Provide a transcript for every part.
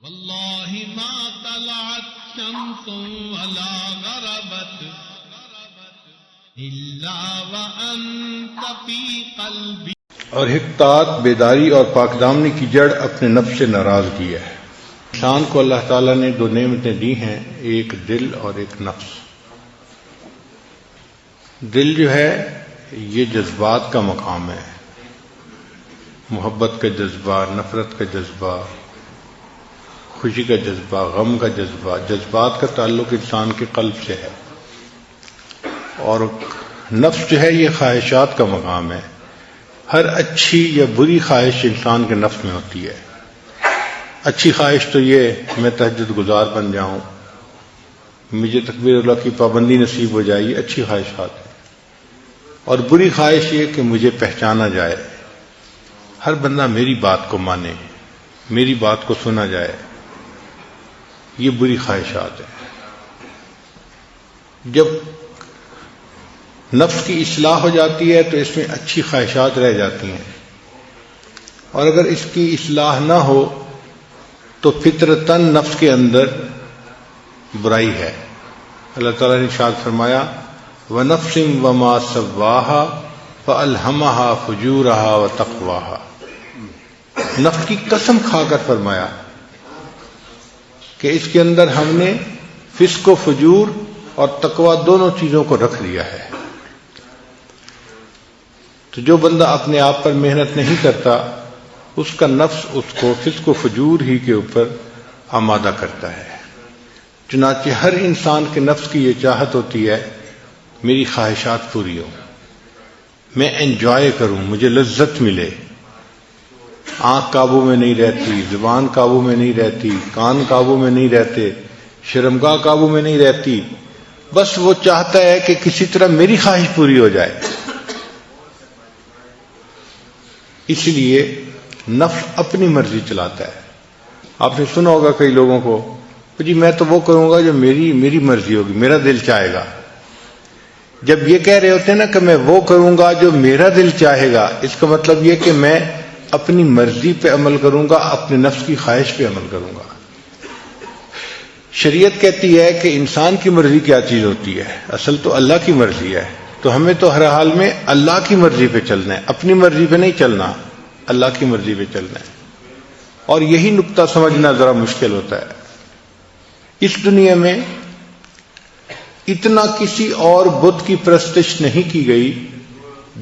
واللہ ما طلعت شمس ولا غربت الا وانت فی قلبی. اور حقیقت بیداری اور پاکدامنی کی جڑ اپنے نفس سے ناراضگی ہے. انسان کو اللہ تعالیٰ نے دو نعمتیں دی ہیں، ایک دل اور ایک نفس. دل جو ہے یہ جذبات کا مقام ہے، محبت کا جذبہ، نفرت کا جذبہ، خوشی کا جذبہ، غم کا جذبہ. جذبات کا تعلق انسان کے قلب سے ہے. اور نفس جو ہے یہ خواہشات کا مقام ہے. ہر اچھی یا بری خواہش انسان کے نفس میں ہوتی ہے. اچھی خواہش تو یہ میں تہجد گزار بن جاؤں، مجھے تکبیر اللہ کی پابندی نصیب ہو جائے، یہ اچھی خواہشات ہے. اور بری خواہش یہ کہ مجھے پہچانا جائے، ہر بندہ میری بات کو مانے، میری بات کو سنا جائے، یہ بری خواہشات ہیں. جب نفس کی اصلاح ہو جاتی ہے تو اس میں اچھی خواہشات رہ جاتی ہیں، اور اگر اس کی اصلاح نہ ہو تو فطرتاً نفس کے اندر برائی ہے. اللہ تعالیٰ نے ارشاد فرمایا وَنَفْسٍ وَمَا سَوَّاهَا فَأَلْهَمَهَا فُجُورَهَا وَتَقْوَاهَا. نفس کی قسم کھا کر فرمایا کہ اس کے اندر ہم نے فسق و فجور اور تقوی دونوں چیزوں کو رکھ دیا ہے. تو جو بندہ اپنے آپ پر محنت نہیں کرتا اس کا نفس اس کو فسق و فجور ہی کے اوپر آمادہ کرتا ہے. چنانچہ ہر انسان کے نفس کی یہ چاہت ہوتی ہے میری خواہشات پوری ہوں، میں انجوائے کروں، مجھے لذت ملے. آنکھ قابو میں نہیں رہتی، زبان قابو میں نہیں رہتی، کان قابو میں نہیں رہتے، شرمگاہ قابو میں نہیں رہتی. بس وہ چاہتا ہے کہ کسی طرح میری خواہش پوری ہو جائے. اس لیے نفس اپنی مرضی چلاتا ہے. آپ نے سنا ہوگا کئی لوگوں کو جی میں تو وہ کروں گا جو میری مرضی ہوگی، میرا دل چاہے گا. جب یہ کہہ رہے ہوتے ہیں نا کہ میں وہ کروں گا جو میرا دل چاہے گا، اس کا مطلب یہ کہ میں اپنی مرضی پہ عمل کروں گا، اپنے نفس کی خواہش پہ عمل کروں گا. شریعت کہتی ہے کہ انسان کی مرضی کیا چیز ہوتی ہے؟ اصل تو اللہ کی مرضی ہے. تو ہمیں تو ہر حال میں اللہ کی مرضی پہ چلنا ہے، اپنی مرضی پہ نہیں چلنا، اللہ کی مرضی پہ چلنا ہے. اور یہی نقطہ سمجھنا ذرا مشکل ہوتا ہے. اس دنیا میں اتنا کسی اور بت کی پرستش نہیں کی گئی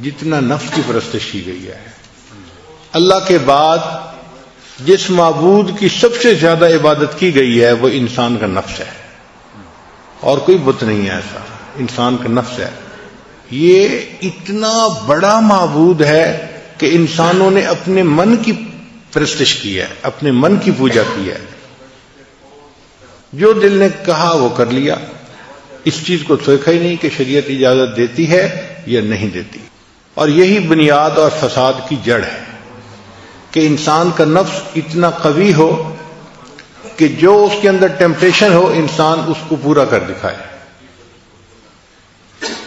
جتنا نفس کی پرستش کی گئی ہے. اللہ کے بعد جس معبود کی سب سے زیادہ عبادت کی گئی ہے وہ انسان کا نفس ہے، اور کوئی بت نہیں ہے ایسا، انسان کا نفس ہے. یہ اتنا بڑا معبود ہے کہ انسانوں نے اپنے من کی پرستش کی ہے، اپنے من کی پوجا کی ہے. جو دل نے کہا وہ کر لیا. اس چیز کو سوچا ہی نہیں کہ شریعت اجازت دیتی ہے یا نہیں دیتی. اور یہی بنیاد اور فساد کی جڑ ہے کہ انسان کا نفس اتنا قوی ہو کہ جو اس کے اندر ٹیمپٹیشن ہو انسان اس کو پورا کر دکھائے.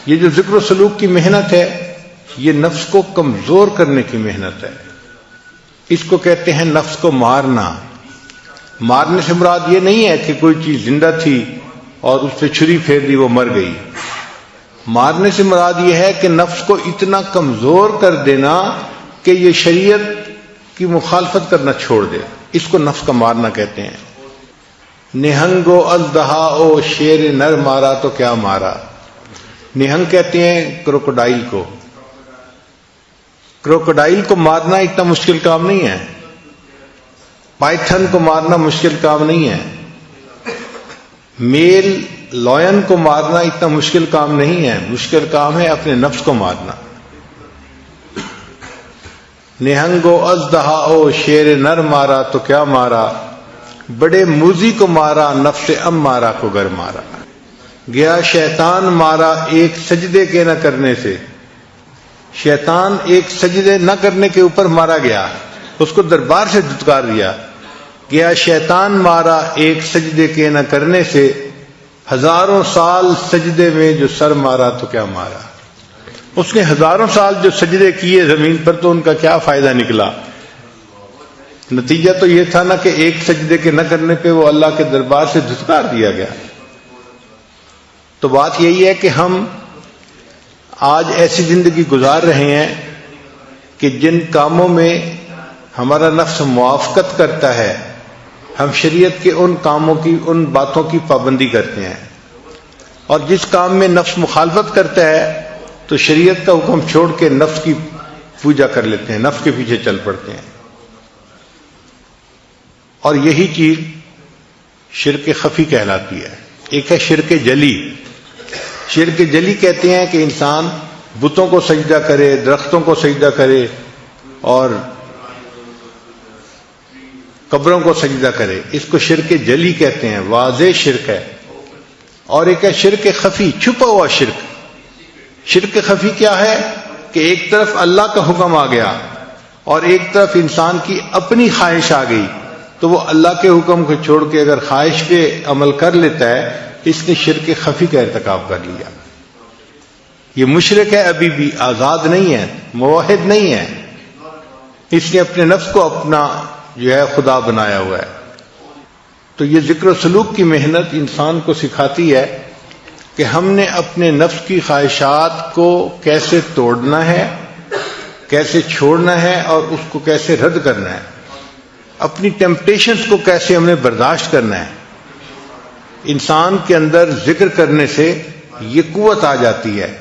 یہ جو ذکر و سلوک کی محنت ہے یہ نفس کو کمزور کرنے کی محنت ہے. اس کو کہتے ہیں نفس کو مارنا. مارنے سے مراد یہ نہیں ہے کہ کوئی چیز زندہ تھی اور اس پہ چھری پھیر دی وہ مر گئی. مارنے سے مراد یہ ہے کہ نفس کو اتنا کمزور کر دینا کہ یہ شریعت کی مخالفت کرنا چھوڑ دے. اس کو نفس کا مارنا کہتے ہیں. نہنگو اژدہا او شیر نر مارا تو کیا مارا. نہنگ کہتے ہیں کروکوڈائل کو. کروکوڈائل کو مارنا اتنا مشکل کام نہیں ہے. پائتھن کو مارنا مشکل کام نہیں ہے. میل لائن کو مارنا اتنا مشکل کام نہیں ہے. مشکل کام ہے اپنے نفس کو مارنا. نہنگو اژدہا او شیر نر مارا تو کیا مارا، بڑے موذی کو مارا نفس ام مارا کو گر مارا. گیا شیطان مارا ایک سجدے کے نہ کرنے سے. شیطان ایک سجدے نہ کرنے کے اوپر مارا گیا، اس کو دربار سے دھتکار دیا. گیا شیطان مارا ایک سجدے کے نہ کرنے سے، ہزاروں سال سجدے میں جو سر مارا تو کیا مارا. اس نے ہزاروں سال جو سجدے کیے زمین پر تو ان کا کیا فائدہ نکلا. نتیجہ تو یہ تھا نا کہ ایک سجدے کے نہ کرنے پہ وہ اللہ کے دربار سے دھتکار دیا گیا. تو بات یہی ہے کہ ہم آج ایسی زندگی گزار رہے ہیں کہ جن کاموں میں ہمارا نفس موافقت کرتا ہے ہم شریعت کے ان کاموں کی، ان باتوں کی پابندی کرتے ہیں، اور جس کام میں نفس مخالفت کرتا ہے تو شریعت کا حکم چھوڑ کے نفس کی پوجا کر لیتے ہیں، نفس کے پیچھے چل پڑتے ہیں. اور یہی چیز شرک خفی کہلاتی ہے. ایک ہے شرک جلی. شرک جلی کہتے ہیں کہ انسان بتوں کو سجدہ کرے، درختوں کو سجدہ کرے اور قبروں کو سجدہ کرے، اس کو شرک جلی کہتے ہیں، واضح شرک ہے. اور ایک ہے شرک خفی، چھپا ہوا شرک. شرک خفی کیا ہے کہ ایک طرف اللہ کا حکم آ گیا اور ایک طرف انسان کی اپنی خواہش آ گئی، تو وہ اللہ کے حکم کو چھوڑ کے اگر خواہش پہ عمل کر لیتا ہے اس نے شرک خفی کا ارتکاب کر لیا. یہ مشرک ہے، ابھی بھی آزاد نہیں ہے، موحد نہیں ہے، اس نے اپنے نفس کو اپنا جو ہے خدا بنایا ہوا ہے. تو یہ ذکر و سلوک کی محنت انسان کو سکھاتی ہے کہ ہم نے اپنے نفس کی خواہشات کو کیسے توڑنا ہے، کیسے چھوڑنا ہے اور اس کو کیسے رد کرنا ہے، اپنی ٹیمپٹیشنز کو کیسے ہم نے برداشت کرنا ہے. انسان کے اندر ذکر کرنے سے یہ قوت آ جاتی ہے،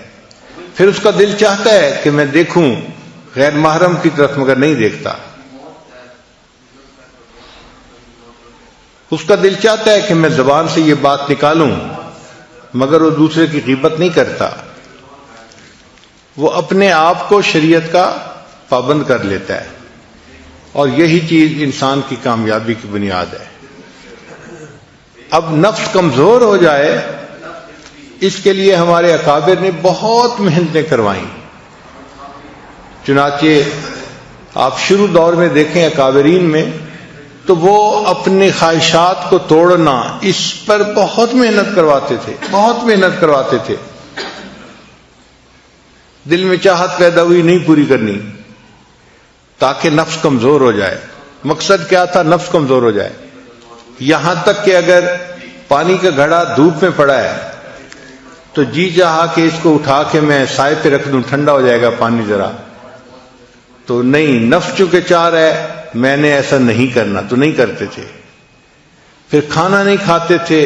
پھر اس کا دل چاہتا ہے کہ میں دیکھوں غیر محرم کی طرف، مگر نہیں دیکھتا. اس کا دل چاہتا ہے کہ میں زبان سے یہ بات نکالوں، مگر وہ دوسرے کی غیبت نہیں کرتا. وہ اپنے آپ کو شریعت کا پابند کر لیتا ہے، اور یہی چیز انسان کی کامیابی کی بنیاد ہے. اب نفس کمزور ہو جائے اس کے لیے ہمارے اکابر نے بہت محنتیں کروائیں. چنانچہ آپ شروع دور میں دیکھیں اکابرین میں تو وہ اپنے خواہشات کو توڑنا اس پر بہت محنت کرواتے تھے، بہت محنت کرواتے تھے. دل میں چاہت پیدا ہوئی نہیں پوری کرنی تاکہ نفس کمزور ہو جائے. مقصد کیا تھا؟ نفس کمزور ہو جائے. یہاں تک کہ اگر پانی کا گھڑا دھوپ میں پڑا ہے تو جی چاہا کہ اس کو اٹھا کے میں سائے پہ رکھ دوں، ٹھنڈا ہو جائے گا پانی ذرا، تو نہیں، نفس چونکہ چاہ رہا ہے میں نے ایسا نہیں کرنا، تو نہیں کرتے تھے. پھر کھانا نہیں کھاتے تھے.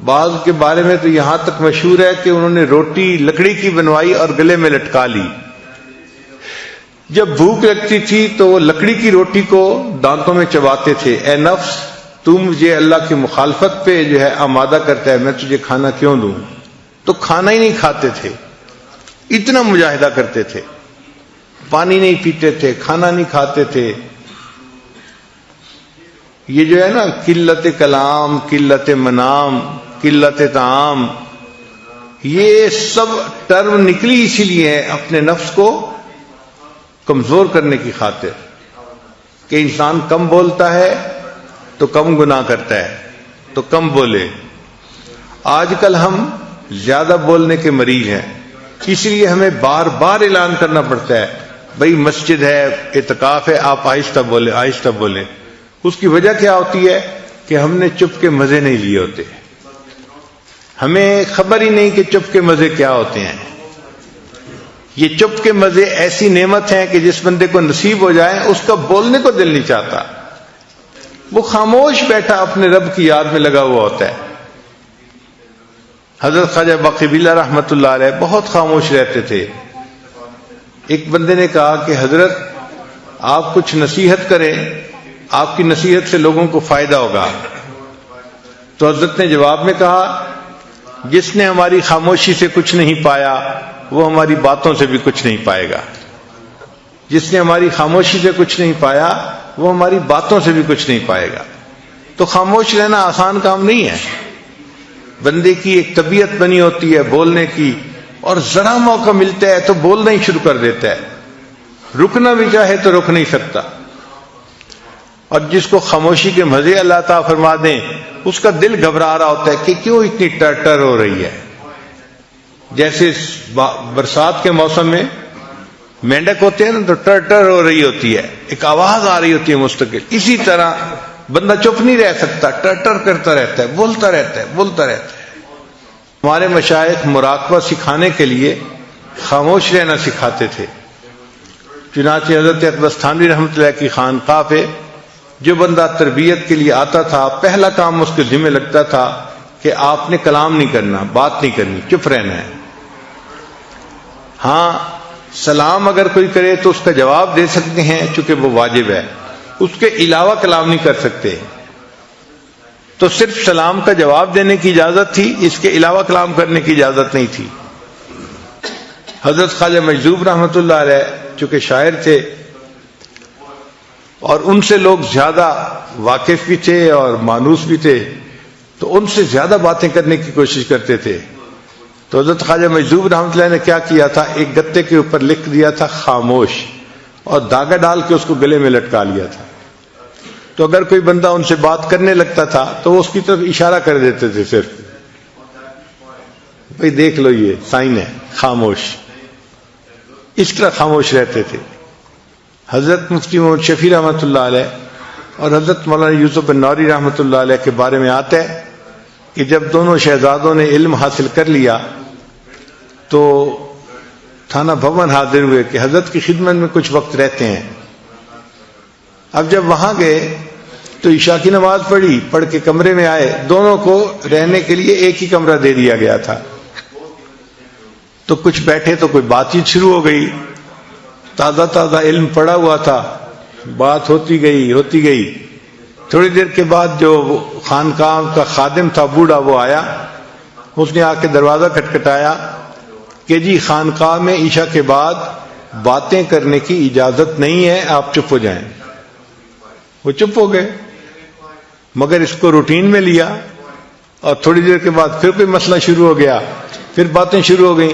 بعض کے بارے میں تو یہاں تک مشہور ہے کہ انہوں نے روٹی لکڑی کی بنوائی اور گلے میں لٹکا لی. جب بھوک لگتی تھی تو وہ لکڑی کی روٹی کو دانتوں میں چباتے تھے. اے نفس، تو مجھے اللہ کی مخالفت پہ جو ہے آمادہ کرتا ہے، میں تجھے کھانا کیوں دوں؟ تو کھانا ہی نہیں کھاتے تھے، اتنا مجاہدہ کرتے تھے. پانی نہیں پیتے تھے، کھانا نہیں کھاتے تھے. یہ جو ہے نا قلت کلام، قلت منام، قلت طعام، یہ سب ٹرم نکلی اسی لیے ہے اپنے نفس کو کمزور کرنے کی خاطر کہ انسان کم بولتا ہے تو کم گناہ کرتا ہے، تو کم بولے. آج کل ہم زیادہ بولنے کے مریض ہیں، اس لیے ہمیں بار بار اعلان کرنا پڑتا ہے بھئی مسجد ہے، اعتکاف ہے، آپ آہستہ بولے، آہستہ بولے. اس کی وجہ کیا ہوتی ہے کہ ہم نے چپ کے مزے نہیں لیے ہوتے. ہمیں خبر ہی نہیں کہ چپ کے مزے کیا ہوتے ہیں. یہ چپ کے مزے ایسی نعمت ہیں کہ جس بندے کو نصیب ہو جائے اس کا بولنے کو دل نہیں چاہتا، وہ خاموش بیٹھا اپنے رب کی یاد میں لگا ہوا ہوتا ہے. حضرت خواجہ باقی رحمۃ اللہ علیہ بہت خاموش رہتے تھے. ایک بندے نے کہا کہ حضرت آپ کچھ نصیحت کریں، آپ کی نصیحت سے لوگوں کو فائدہ ہوگا. تو حضرت نے جواب میں کہا جس نے ہماری خاموشی سے کچھ نہیں پایا وہ ہماری باتوں سے بھی کچھ نہیں پائے گا. جس نے ہماری خاموشی سے کچھ نہیں پایا وہ ہماری باتوں سے بھی کچھ نہیں پائے گا. تو خاموش رہنا آسان کام نہیں ہے. بندے کی ایک طبیعت بنی ہوتی ہے بولنے کی، اور ذرا موقع ملتا ہے تو بولنا ہی شروع کر دیتا ہے، رکنا بھی چاہے تو رک نہیں سکتا. اور جس کو خاموشی کے مزے اللہ تعالیٰ فرما دیں اس کا دل گھبرا رہا ہوتا ہے کہ کیوں اتنی ٹر ہو رہی ہے. جیسے برسات کے موسم میں مینڈک ہوتے ہیں نا تو ٹر ٹر ہو رہی ہوتی ہے، ایک آواز آ رہی ہوتی ہے مستقل، اسی طرح بندہ چپ نہیں رہ سکتا، ٹر ٹر کرتا رہتا ہے، بولتا رہتا ہے بولتا رہتا ہے۔ ہمارے مشائخ مراقبہ سکھانے کے لیے خاموش رہنا سکھاتے تھے۔ چنانچہ حضرت اقدس تھانوی رحمۃ اللہ کی خانقاہ پہ جو بندہ تربیت کے لیے آتا تھا، پہلا کام اس کے ذمہ لگتا تھا کہ آپ نے کلام نہیں کرنا، بات نہیں کرنی، چپ رہنا ہے۔ ہاں سلام اگر کوئی کرے تو اس کا جواب دے سکتے ہیں چونکہ وہ واجب ہے، اس کے علاوہ کلام نہیں کر سکتے۔ تو صرف سلام کا جواب دینے کی اجازت تھی، اس کے علاوہ کلام کرنے کی اجازت نہیں تھی۔ حضرت خواجہ مجذوب رحمۃ اللہ علیہ چونکہ شاعر تھے اور ان سے لوگ زیادہ واقف بھی تھے اور مانوس بھی تھے، تو ان سے زیادہ باتیں کرنے کی کوشش کرتے تھے۔ تو حضرت خواجہ مجذوب رحمۃ اللہ نے کیا کیا تھا، ایک گتے کے اوپر لکھ دیا تھا خاموش، اور داغا ڈال کے اس کو گلے میں لٹکا لیا تھا۔ تو اگر کوئی بندہ ان سے بات کرنے لگتا تھا تو وہ اس کی طرف اشارہ کر دیتے تھے، صرف بھئی دیکھ لو یہ سائن ہے خاموش، اس طرح خاموش رہتے تھے۔ حضرت مفتی محمد شفیع رحمۃ اللہ علیہ اور حضرت مولانا یوسف النوری رحمۃ اللہ علیہ کے بارے میں آتا ہے کہ جب دونوں شہزادوں نے علم حاصل کر لیا تو تھانہ بھون حاضر ہوئے کہ حضرت کی خدمت میں کچھ وقت رہتے ہیں۔ اب جب وہاں گئے تو عشاء کی نماز پڑھ کے کمرے میں آئے، دونوں کو رہنے کے لیے ایک ہی کمرہ دے دیا گیا تھا۔ تو کچھ بیٹھے تو کوئی بات چیت شروع ہو گئی، تازہ علم پڑا ہوا تھا، بات ہوتی گئی۔ تھوڑی دیر کے بعد جو خانقاہ کا خادم تھا بوڑھا، وہ آیا، اس نے آ کے دروازہ کھٹکھٹایا کہ جی خانقاہ میں عشاء کے بعد باتیں کرنے کی اجازت نہیں ہے، آپ چپ ہو جائیں۔ وہ چپ ہو گئے، مگر اس کو روٹین میں لیا، اور تھوڑی دیر کے بعد پھر کوئی مسئلہ شروع ہو گیا، پھر باتیں شروع ہو گئیں۔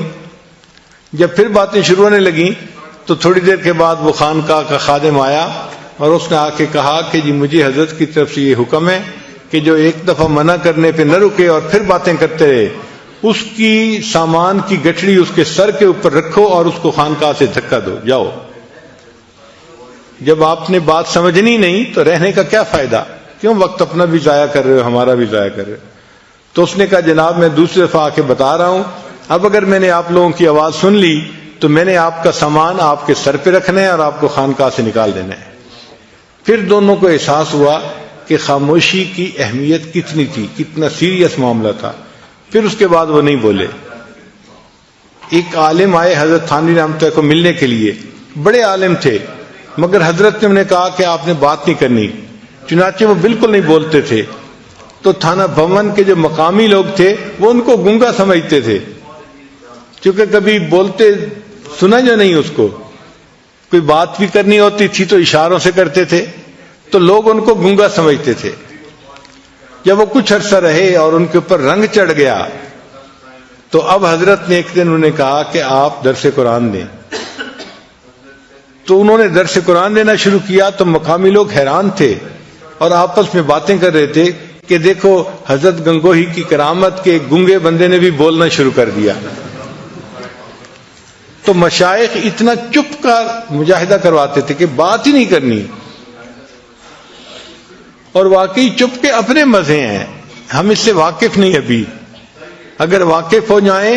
جب پھر باتیں شروع ہونے لگیں تو تھوڑی دیر کے بعد وہ خانقاہ کا خادم آیا اور اس نے آ کے کہا کہ جی مجھے حضرت کی طرف سے یہ حکم ہے کہ جو ایک دفعہ منع کرنے پہ نہ رکے اور پھر باتیں کرتے رہے، اس کی سامان کی گٹھڑی اس کے سر کے اوپر رکھو اور اس کو خانقاہ سے دھکا دو، جاؤ۔ جب آپ نے بات سمجھنی نہیں تو رہنے کا کیا فائدہ، کیوں وقت اپنا بھی ضائع کر رہے ہو، ہمارا بھی ضائع کر رہے ہو۔ تو اس نے کہا جناب میں دوسری دفعہ آ کے بتا رہا ہوں، اب اگر میں نے آپ لوگوں کی آواز سن لی تو میں نے آپ کا سامان آپ کے سر پہ رکھنا ہے اور آپ کو خانقاہ سے نکال دینا ہے۔ پھر دونوں کو احساس ہوا کہ خاموشی کی اہمیت کتنی تھی، کتنا سیریس معاملہ تھا۔ پھر اس کے بعد وہ نہیں بولے۔ ایک عالم آئے حضرت تھانوی رحمۃ اللہ کو ملنے کے لیے، بڑے عالم تھے، مگر حضرت نے انہیں کہا کہ آپ نے بات نہیں کرنی، چنانچہ وہ بالکل نہیں بولتے تھے۔ تو تھانہ بھون کے جو مقامی لوگ تھے وہ ان کو گونگا سمجھتے تھے، کیونکہ کبھی بولتے سنا جو نہیں، اس کو کوئی بات بھی کرنی ہوتی تھی تو اشاروں سے کرتے تھے، تو لوگ ان کو گونگا سمجھتے تھے۔ جب وہ کچھ عرصہ رہے اور ان کے اوپر رنگ چڑھ گیا تو اب حضرت نے ایک دن انہیں کہا کہ آپ درس قرآن دیں۔ تو انہوں نے درس قرآن دینا شروع کیا تو مقامی لوگ حیران تھے اور آپس میں باتیں کر رہے تھے کہ دیکھو حضرت گنگوہی کی کرامت کے گونگے بندے نے بھی بولنا شروع کر دیا۔ تو مشائخ اتنا چپ کا مجاہدہ کرواتے تھے کہ بات ہی نہیں کرنی، اور واقعی چپ کے اپنے مزے ہیں، ہم اس سے واقف نہیں ابھی۔ اگر واقف ہو جائیں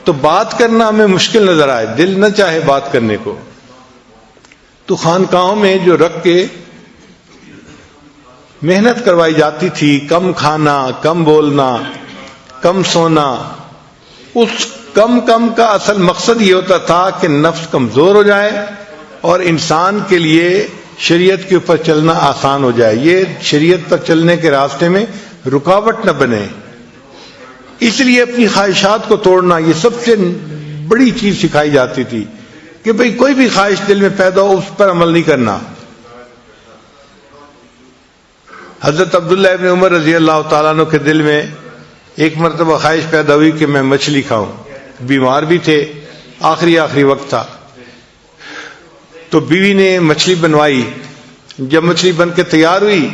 تو بات کرنا ہمیں مشکل نظر آئے، دل نہ چاہے بات کرنے کو۔ تو خانقاہوں میں جو رکھ کے محنت کروائی جاتی تھی، کم کھانا، کم بولنا، کم سونا، اس کم کا اصل مقصد یہ ہوتا تھا کہ نفس کمزور ہو جائے اور انسان کے لیے شریعت کے اوپر چلنا آسان ہو جائے، یہ شریعت پر چلنے کے راستے میں رکاوٹ نہ بنے۔ اس لیے اپنی خواہشات کو توڑنا یہ سب سے بڑی چیز سکھائی جاتی تھی کہ بھئی کوئی بھی خواہش دل میں پیدا ہو اس پر عمل نہیں کرنا۔ حضرت عبداللہ ابن عمر رضی اللہ تعالیٰ عنہ کے دل میں ایک مرتبہ خواہش پیدا ہوئی کہ میں مچھلی کھاؤں، بیمار بھی تھے، آخری وقت تھا۔ تو بیوی نے مچھلی بنوائی، جب مچھلی بن کے تیار ہوئی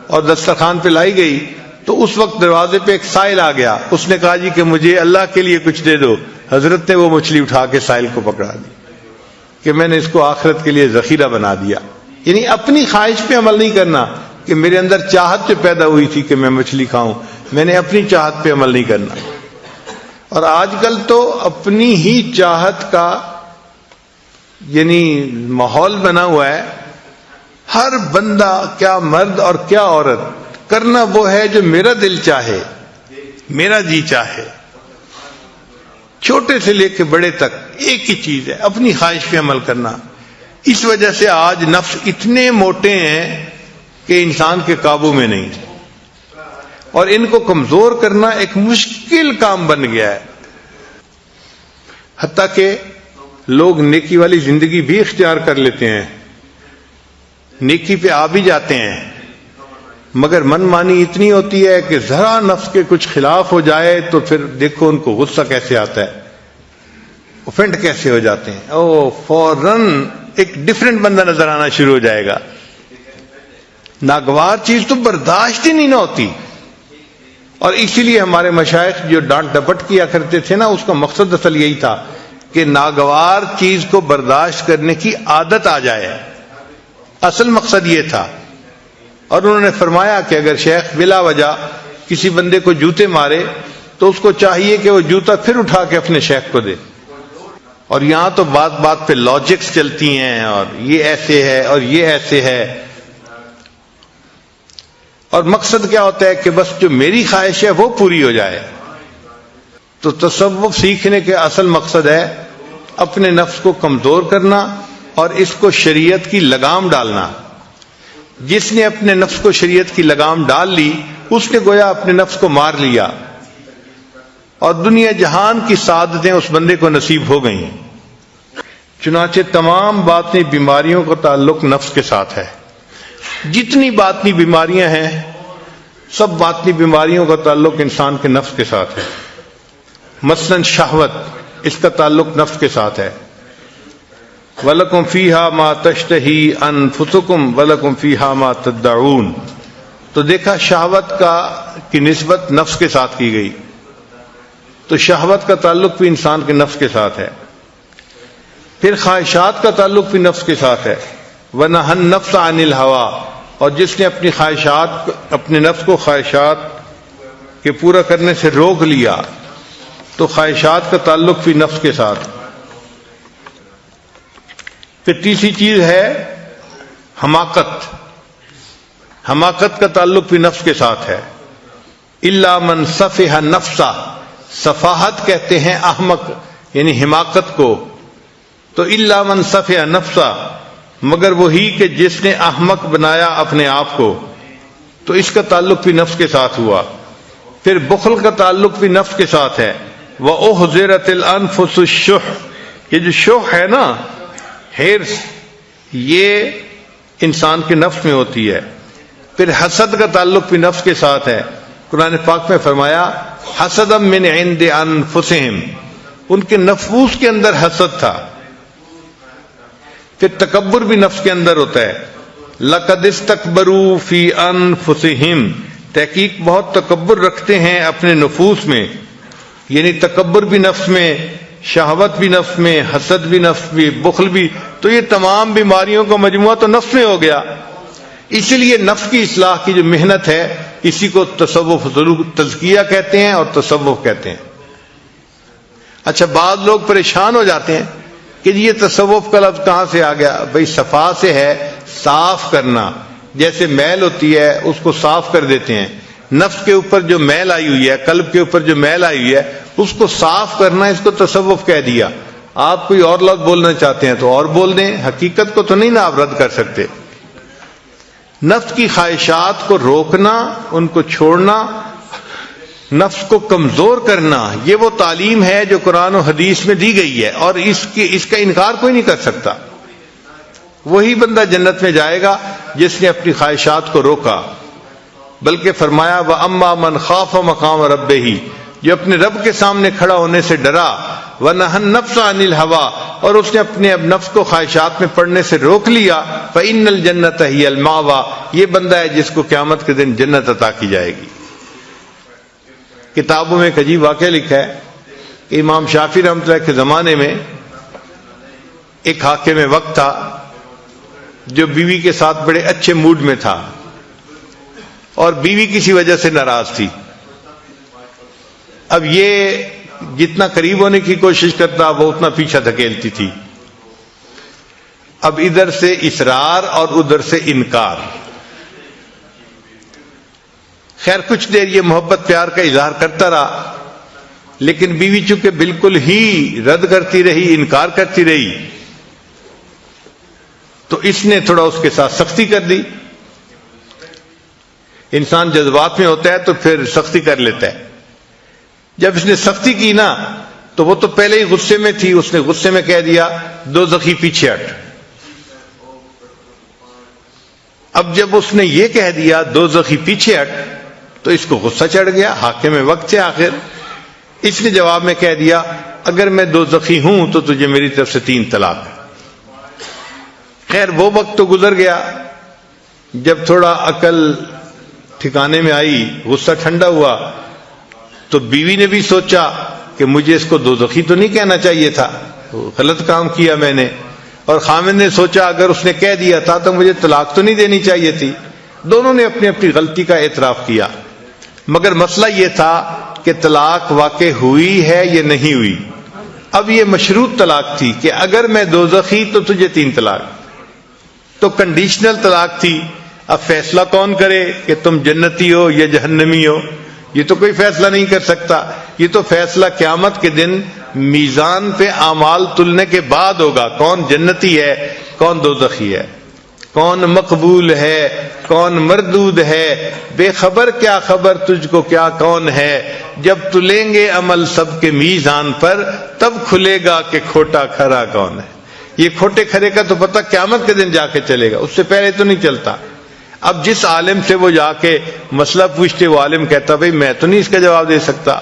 اور دسترخوان پہ لائی گئی تو اس وقت دروازے پہ ایک سائل آ گیا، اس نے کہا جی کہ مجھے اللہ کے لیے کچھ دے دو۔ حضرت نے وہ مچھلی اٹھا کے سائل کو پکڑا دی۔ کہ میں نے اس کو آخرت کے لیے ذخیرہ بنا دیا. یعنی اپنی خواہش پہ عمل نہیں کرنا کہ میرے اندر چاہت جو پیدا ہوئی تھی کہ میں مچھلی کھاؤں، میں نے اپنی چاہت پہ عمل نہیں کرنا. اور آج کل تو اپنی ہی چاہت کا یعنی ماحول بنا ہوا ہے. ہر بندہ، کیا مرد اور کیا عورت، کرنا وہ ہے جو میرا دل چاہے، میرا جی چاہے. چھوٹے سے لے کے بڑے تک ایک ہی چیز ہے، اپنی خواہش پہ عمل کرنا. اس وجہ سے آج نفس اتنے موٹے ہیں کہ انسان کے قابو میں نہیں، اور ان کو کمزور کرنا ایک مشکل کام بن گیا ہے. حتیٰ کہ لوگ نیکی والی زندگی بھی اختیار کر لیتے ہیں، نیکی پہ آ بھی جاتے ہیں، مگر من مانی اتنی ہوتی ہے کہ ذرا نفس کے کچھ خلاف ہو جائے تو پھر دیکھو ان کو غصہ کیسے آتا ہے، اوفینڈ کیسے ہو جاتے ہیں. او فوراً ایک ڈفرینٹ بندہ نظر آنا شروع ہو جائے گا. ناگوار چیز تو برداشت ہی نہیں نہ ہوتی. اور اسی لیے ہمارے مشائخ جو ڈانٹ ڈپٹ کیا کرتے تھے نا، اس کا مقصد اصل یہی تھا کہ ناگوار چیز کو برداشت کرنے کی عادت آ جائے. اصل مقصد یہ تھا. اور انہوں نے فرمایا کہ اگر شیخ بلا وجہ کسی بندے کو جوتے مارے تو اس کو چاہیے کہ وہ جوتا پھر اٹھا کے اپنے شیخ کو دے. اور یہاں تو بات بات پہ لاجکس چلتی ہیں، اور یہ ایسے ہے اور یہ ایسے ہے. اور مقصد کیا ہوتا ہے کہ بس جو میری خواہش ہے وہ پوری ہو جائے. تو تصوف سیکھنے کے اصل مقصد ہے اپنے نفس کو کمزور کرنا اور اس کو شریعت کی لگام ڈالنا. جس نے اپنے نفس کو شریعت کی لگام ڈال لی، اس نے گویا اپنے نفس کو مار لیا، اور دنیا جہان کی سعادتیں اس بندے کو نصیب ہو گئیں. چنانچہ تمام باطنی بیماریوں کا تعلق نفس کے ساتھ ہے. جتنی باطنی بیماریاں ہیں، سب باطنی بیماریوں کا تعلق انسان کے نفس کے ساتھ ہے. مثلاً شہوت، اس کا تعلق نفس کے ساتھ ہے. وَلَكُمْ فِيهَا مَا تَشْتَهِي أَنفُسُكُمْ وَلَكُمْ فِيهَا مَا تَدَّعُونَ. تو دیکھا شہوت کی نسبت نفس کے ساتھ کی گئی. تو شہوت کا تعلق بھی انسان کے نفس کے ساتھ ہے. پھر خواہشات کا تعلق بھی نفس کے ساتھ ہے. وَنَهَى النَّفْسَ عَنِ الْهَوَىٰ. اور جس نے اپنی خواہشات، اپنے نفس کو خواہشات کے پورا کرنے سے روک لیا، تو خواہشات کا تعلق بھی نفس کے ساتھ. پھر تیسری چیز ہے حماقت. حماقت کا تعلق بھی نفس کے ساتھ ہے. الا من سفہ نفسہ. سفاہت کہتے ہیں احمق یعنی حماقت کو. تو الا من سفہ نفسہ، مگر وہی کہ جس نے احمق بنایا اپنے آپ کو، تو اس کا تعلق بھی نفس کے ساتھ ہوا. پھر بخل کا تعلق بھی نفس کے ساتھ ہے. وَأُحْضِرَتِ الْأَنفُسُ الشُّحَّ. یہ جو شح ہے نا، ہرس، یہ انسان کے نفس میں ہوتی ہے. پھر حسد کا تعلق بھی نفس کے ساتھ ہے. قرآن پاک میں فرمایا حسدا من عند انفسہم، ان کے نفوس کے اندر حسد تھا. پھر تکبر بھی نفس کے اندر ہوتا ہے. لقد استکبروا فی انفسہم. تحقیق بہت تکبر رکھتے ہیں اپنے نفوس میں. یعنی تکبر بھی نفس میں، شہوت بھی نفس میں، حسد بھی نفس میں، بخل بھی. تو یہ تمام بیماریوں کا مجموعہ تو نفس میں ہو گیا. اسی لیے نفس کی اصلاح کی جو محنت ہے، اسی کو تصوف تزکیہ کہتے ہیں اور تصوف کہتے ہیں. اچھا، بعض لوگ پریشان ہو جاتے ہیں کہ یہ تصوف کا لفظ کہاں سے آ گیا؟ بھئی صفا سے ہے، صاف کرنا. جیسے میل ہوتی ہے اس کو صاف کر دیتے ہیں. نفس کے اوپر جو میل آئی ہوئی ہے، قلب کے اوپر جو میل آئی ہوئی ہے، اس کو صاف کرنا، اس کو تصوف کہہ دیا. آپ کوئی اور لفظ بولنا چاہتے ہیں تو اور بول دیں، حقیقت کو تو نہیں نا آپ رد کر سکتے. نفس کی خواہشات کو روکنا، ان کو چھوڑنا، نفس کو کمزور کرنا، یہ وہ تعلیم ہے جو قرآن و حدیث میں دی گئی ہے، اور اس کا انکار کوئی نہیں کر سکتا. وہی بندہ جنت میں جائے گا جس نے اپنی خواہشات کو روکا. بلکہ فرمایا وَأَمَّا مَنْ خَافَ مَقَامَ رَبِّهِ، جو اپنے رب کے سامنے کھڑا ہونے سے ڈرا. وَنَهَى النَّفْسَ عَنِ الْهَوَىٰ، اور اس نے اپنے نفس کو خواہشات میں پڑنے سے روک لیا. فَإِنَّ الْجَنَّةَ هِيَ الْمَأْوَىٰ، یہ بندہ ہے جس کو قیامت کے دن جنت عطا کی جائے گی. کتابوں میں ایک عجیب واقعہ لکھا ہے کہ امام شافعی رحمۃ اللہ کے زمانے میں ایک حاکم وقت تھا جو بیوی کے ساتھ بڑے اچھے موڈ میں تھا اور بیوی کسی وجہ سے ناراض تھی. اب یہ جتنا قریب ہونے کی کوشش کرتا وہ اتنا پیچھا دھکیلتی تھی. اب ادھر سے اصرار اور ادھر سے انکار. خیر کچھ دیر یہ محبت پیار کا اظہار کرتا رہا، لیکن بیوی چونکہ بالکل ہی رد کرتی رہی، انکار کرتی رہی، تو اس نے تھوڑا اس کے ساتھ سختی کر دی. انسان جذبات میں ہوتا ہے تو پھر سختی کر لیتا ہے. جب اس نے سختی کی نا تو وہ تو پہلے ہی غصے میں تھی. اس نے غصے میں کہہ دیا دوزخی پیچھے ہٹ. اب جب اس نے یہ کہہ دیا دوزخی پیچھے ہٹ تو اس کو غصہ چڑھ گیا. حاکم وقت سے آخر اس نے جواب میں کہہ دیا اگر میں دوزخی ہوں تو تجھے میری طرف سے 3 طلاق. خیر وہ وقت تو گزر گیا. جب تھوڑا عقل ٹھکانے میں آئی، غصہ ٹھنڈا ہوا، تو بیوی نے بھی سوچا کہ مجھے اس کو دوزخی تو نہیں کہنا چاہیے تھا، غلط کام کیا میں نے. اور خامد نے سوچا اگر اس نے کہہ دیا تھا تو مجھے طلاق تو نہیں دینی چاہیے تھی. دونوں نے اپنی اپنی غلطی کا اعتراف کیا، مگر مسئلہ یہ تھا کہ طلاق واقع ہوئی ہے یا نہیں ہوئی. اب یہ مشروط طلاق تھی کہ اگر میں دوزخی تو تجھے 3 طلاق. تو کنڈیشنل طلاق تھی. اب فیصلہ کون کرے کہ تم جنتی ہو یا جہنمی ہو؟ یہ تو کوئی فیصلہ نہیں کر سکتا. یہ تو فیصلہ قیامت کے دن میزان پہ اعمال تلنے کے بعد ہوگا. کون جنتی ہے، کون دوزخی ہے، کون مقبول ہے، کون مردود ہے. بے خبر کیا خبر تجھ کو کیا کون ہے. جب تلیں گے عمل سب کے میزان پر تب کھلے گا کہ کھوٹا کھرا کون ہے. یہ کھوٹے کھرے کا تو پتہ قیامت کے دن جا کے چلے گا، اس سے پہلے تو نہیں چلتا. اب جس عالم سے وہ جا کے مسئلہ پوچھتے وہ عالم کہتا بھئی میں تو نہیں اس کا جواب دے سکتا.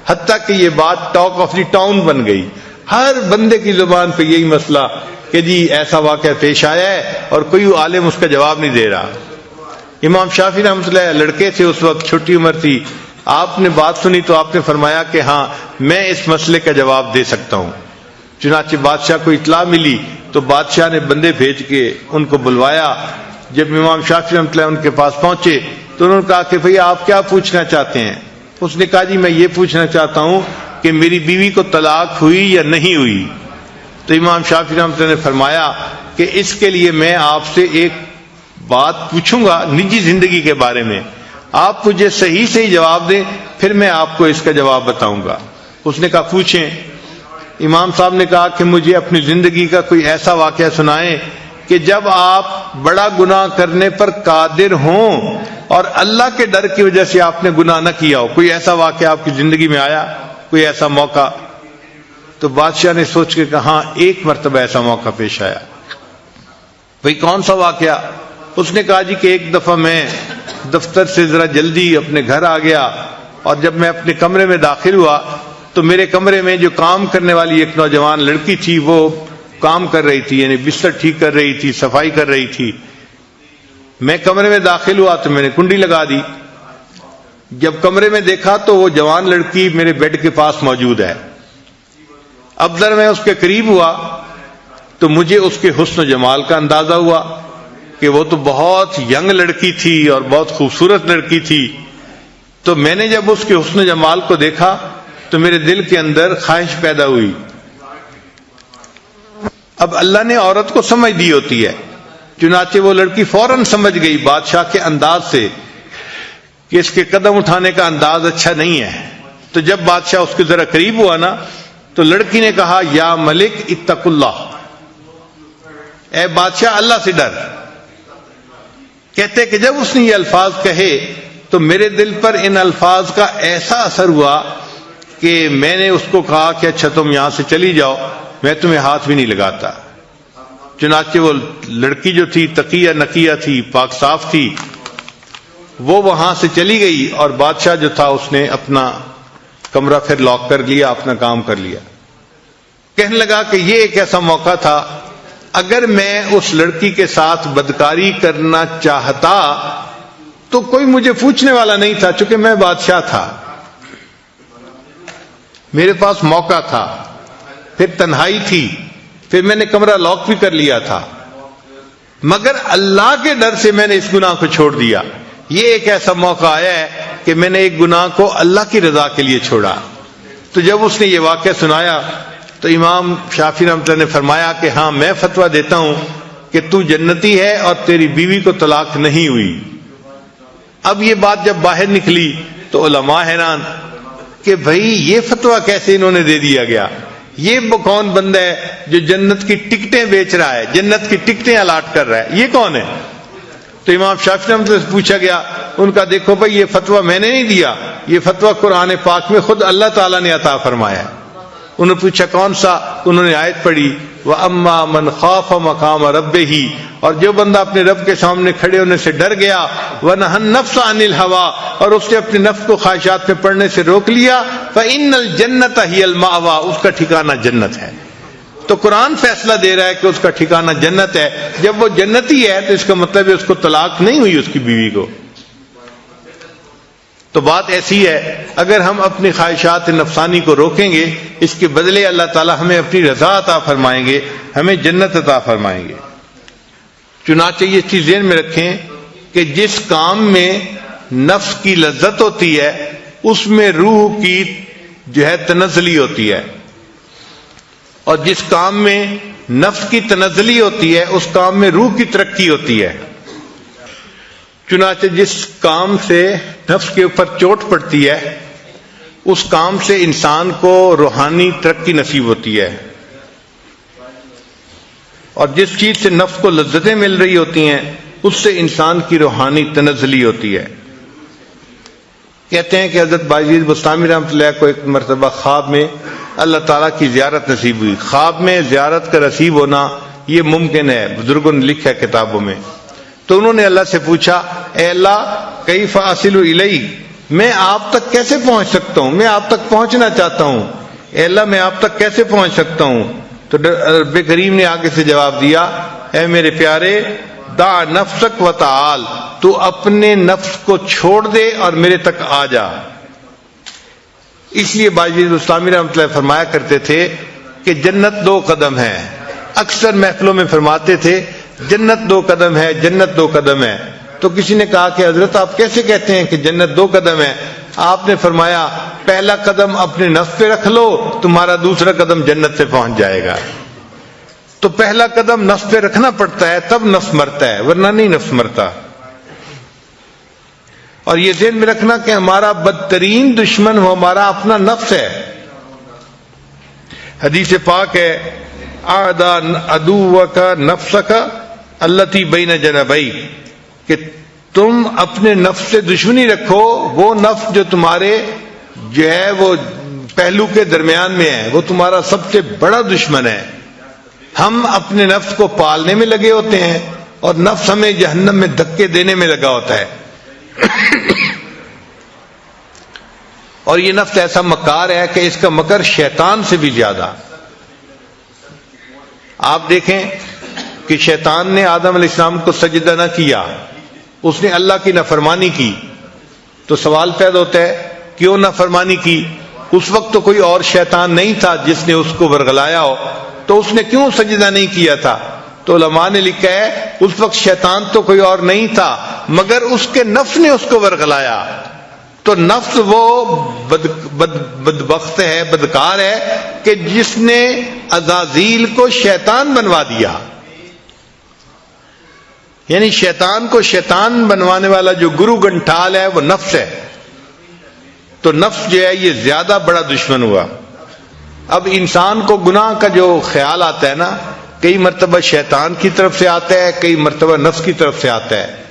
حتیٰ کہ یہ بات ٹاک آف دی ٹاؤن بن گئی. ہر بندے کی زبان پہ یہی مسئلہ کہ جی ایسا واقعہ پیش آیا ہے اور کوئی عالم اس کا جواب نہیں دے رہا. امام شافعی رحمۃ اللہ لڑکے تھے اس وقت، چھوٹی عمر تھی. آپ نے بات سنی تو آپ نے فرمایا کہ ہاں میں اس مسئلے کا جواب دے سکتا ہوں. چنانچہ بادشاہ کو اطلاع ملی تو بادشاہ نے بندے بھیج کے ان کو بلوایا. جب امام شافعی رحمۃ اللہ ان کے پاس پہنچے تو انہوں نے کہا کہ بھئی آپ کیا پوچھنا چاہتے ہیں؟ اس نے کہا جی میں یہ پوچھنا چاہتا ہوں کہ میری بیوی کو طلاق ہوئی یا نہیں ہوئی. تو امام شافعی رحمۃ اللہ نے فرمایا کہ اس کے لیے میں آپ سے ایک بات پوچھوں گا نجی زندگی کے بارے میں، آپ مجھے صحیح صحیح جواب دیں پھر میں آپ کو اس کا جواب بتاؤں گا. اس نے کہا پوچھیں. امام صاحب نے کہا کہ مجھے اپنی زندگی کا کوئی ایسا واقعہ سنائیں کہ جب آپ بڑا گناہ کرنے پر قادر ہوں اور اللہ کے ڈر کی وجہ سے آپ نے گناہ نہ کیا ہو. کوئی ایسا واقعہ آپ کی زندگی میں آیا، کوئی ایسا موقع؟ تو بادشاہ نے سوچ کے کہا ہاں ایک مرتبہ ایسا موقع پیش آیا. بھئی کون سا واقعہ؟ اس نے کہا جی کہ ایک دفعہ میں دفتر سے ذرا جلدی اپنے گھر آ گیا اور جب میں اپنے کمرے میں داخل ہوا تو میرے کمرے میں جو کام کرنے والی ایک نوجوان لڑکی تھی وہ کام کر رہی تھی، یعنی بستر ٹھیک کر رہی تھی، صفائی کر رہی تھی. میں کمرے میں داخل ہوا تو میں نے کنڈی لگا دی. جب کمرے میں دیکھا تو وہ جوان لڑکی میرے بیڈ کے پاس موجود ہے. اب ذرا میں اس کے قریب ہوا تو مجھے اس کے حسن و جمال کا اندازہ ہوا کہ وہ تو بہت ینگ لڑکی تھی اور بہت خوبصورت لڑکی تھی. تو میں نے جب اس کے حسن و جمال کو دیکھا تو میرے دل کے اندر خواہش پیدا ہوئی. اب اللہ نے عورت کو سمجھ دی ہوتی ہے، چنانچہ وہ لڑکی فوراً سمجھ گئی بادشاہ کے انداز سے کہ اس کے قدم اٹھانے کا انداز اچھا نہیں ہے. تو جب بادشاہ اس کے ذرا قریب ہوا نا تو لڑکی نے کہا یا ملک اتق اللہ، اے بادشاہ اللہ سے ڈر. کہتے کہ جب اس نے یہ الفاظ کہے تو میرے دل پر ان الفاظ کا ایسا اثر ہوا کہ میں نے اس کو کہا کہ اچھا تم یہاں سے چلی جاؤ، میں تمہیں ہاتھ بھی نہیں لگاتا. چنانچہ وہ لڑکی جو تھی تقیہ نقیہ تھی، پاک صاف تھی، وہ وہاں سے چلی گئی اور بادشاہ جو تھا اس نے اپنا کمرہ پھر لاک کر لیا، اپنا کام کر لیا. کہنے لگا کہ یہ ایک ایسا موقع تھا اگر میں اس لڑکی کے ساتھ بدکاری کرنا چاہتا تو کوئی مجھے پوچھنے والا نہیں تھا، چونکہ میں بادشاہ تھا، میرے پاس موقع تھا، پھر تنہائی تھی، پھر میں نے کمرہ لاک بھی کر لیا تھا، مگر اللہ کے ڈر سے میں نے اس گناہ کو چھوڑ دیا۔ یہ ایک ایسا موقع آیا ہے کہ میں نے ایک گناہ کو اللہ کی رضا کے لیے چھوڑا۔ تو جب اس نے یہ واقعہ سنایا تو امام شافعی رحمۃ اللہ نے فرمایا کہ ہاں میں فتویٰ دیتا ہوں کہ تو جنتی ہے اور تیری بیوی کو طلاق نہیں ہوئی۔ اب یہ بات جب باہر نکلی تو علماء حیران کہ بھئی یہ فتویٰ کیسے انہوں نے دے دیا گیا، یہ کون بندہ ہے جو جنت کی ٹکٹیں بیچ رہا ہے، جنت کی ٹکٹیں الاٹ کر رہا ہے، یہ کون ہے؟ تو امام شافعی رحمۃ اللہ سے پوچھا گیا، ان کا دیکھو بھئی یہ فتویٰ میں نے نہیں دیا، یہ فتویٰ قرآن پاک میں خود اللہ تعالیٰ نے عطا فرمایا ہے۔ انہوں نے پوچھا کون سا؟ انہوں نے آیت پڑھی وَأَمَّا مَنْ خَافَ مَقَامَ رَبِّهِ، اور جو بندہ اپنے رب کے سامنے کھڑے ہونے سے ڈر گیا، وَنَهَى النَّفْسَ عَنِ الْهَوَىٰ، اور اس نے اپنے نفس کو خواہشات میں پڑنے سے روک لیا، فَإِنَّ الْجَنَّةَ هِيَ الْمَأْوَىٰ، اس کا ٹھکانہ جنت ہے۔ تو قرآن فیصلہ دے رہا ہے کہ اس کا ٹھکانہ جنت ہے۔ جب وہ جنتی ہے تو اس کا مطلب ہے اس کو طلاق نہیں ہوئی اس کی بیوی کو۔ تو بات ایسی ہے، اگر ہم اپنی خواہشات نفسانی کو روکیں گے، اس کے بدلے اللہ تعالیٰ ہمیں اپنی رضا عطا فرمائیں گے، ہمیں جنت عطا فرمائیں گے۔ چنانچہ یہ چیز ذہن میں رکھیں کہ جس کام میں نفس کی لذت ہوتی ہے اس میں روح کی جو ہے تنزلی ہوتی ہے، اور جس کام میں نفس کی تنزلی ہوتی ہے اس کام میں روح کی ترقی ہوتی ہے۔ چنانچہ جس کام سے نفس کے اوپر چوٹ پڑتی ہے اس کام سے انسان کو روحانی ترقی نصیب ہوتی ہے، اور جس چیز سے نفس کو لذتیں مل رہی ہوتی ہیں اس سے انسان کی روحانی تنزلی ہوتی ہے۔ کہتے ہیں کہ حضرت بایزید بسطامی رحمۃ اللہ کو ایک مرتبہ خواب میں اللہ تعالیٰ کی زیارت نصیب ہوئی۔ خواب میں زیارت کا نصیب ہونا یہ ممکن ہے، بزرگوں نے لکھا ہے کتابوں میں۔ تو انہوں نے اللہ سے پوچھا، اے اللہ کیف اصل الیک، میں آپ تک کیسے پہنچ سکتا ہوں، میں آپ تک پہنچنا چاہتا ہوں، اے اللہ میں آپ تک کیسے پہنچ سکتا ہوں؟ تو رب کریم نے آگے سے جواب دیا، اے میرے پیارے دع نفسک و تعال، تو اپنے نفس کو چھوڑ دے اور میرے تک آ جا۔ اس لیے بایزید بسطامی رحمۃ اللہ فرمایا کرتے تھے کہ جنت 2 قدم ہے۔ اکثر محفلوں میں فرماتے تھے جنت 2 قدم ہے، جنت 2 قدم ہے۔ تو کسی نے کہا کہ حضرت آپ کیسے کہتے ہیں کہ جنت 2 قدم ہے؟ آپ نے فرمایا پہلا قدم اپنے نفس پہ رکھ لو، تمہارا دوسرا قدم جنت سے پہنچ جائے گا۔ تو پہلا قدم نفس پہ رکھنا پڑتا ہے تب نفس مرتا ہے، ورنہ نہیں نفس مرتا۔ اور یہ ذہن میں رکھنا کہ ہمارا بدترین دشمن وہ ہمارا اپنا نفس ہے۔ حدیث پاک ہے اعداء عدوک نفسک التی بین جنبیک، کہ تم اپنے نفس سے دشمنی رکھو، وہ نفس جو تمہارے جو ہے وہ پہلو کے درمیان میں ہے، وہ تمہارا سب سے بڑا دشمن ہے۔ ہم اپنے نفس کو پالنے میں لگے ہوتے ہیں اور نفس ہمیں جہنم میں دھکے دینے میں لگا ہوتا ہے۔ اور یہ نفس ایسا مکار ہے کہ اس کا مکر شیطان سے بھی زیادہ۔ آپ دیکھیں کہ شیطان نے آدم علیہ السلام کو سجدہ نہ کیا، اس نے اللہ کی نافرمانی کی۔ تو سوال پیدا ہوتا ہے کیوں نافرمانی کی؟ اس وقت تو کوئی اور شیطان نہیں تھا جس نے اس کو ورغلایا ہو، تو اس نے کیوں سجدہ نہیں کیا تھا؟ تو علماء نے لکھا ہے اس وقت شیطان تو کوئی اور نہیں تھا مگر اس کے نفس نے اس کو ورغلایا۔ تو نفس وہ بدبخت ہے، بدکار ہے کہ جس نے عزازیل کو شیطان بنوا دیا۔ یعنی شیطان کو شیطان بنوانے والا جو گرو گنٹھال ہے وہ نفس ہے۔ تو نفس جو ہے یہ زیادہ بڑا دشمن ہوا۔ اب انسان کو گناہ کا جو خیال آتا ہے نا، کئی مرتبہ شیطان کی طرف سے آتا ہے، کئی مرتبہ نفس کی طرف سے آتا ہے۔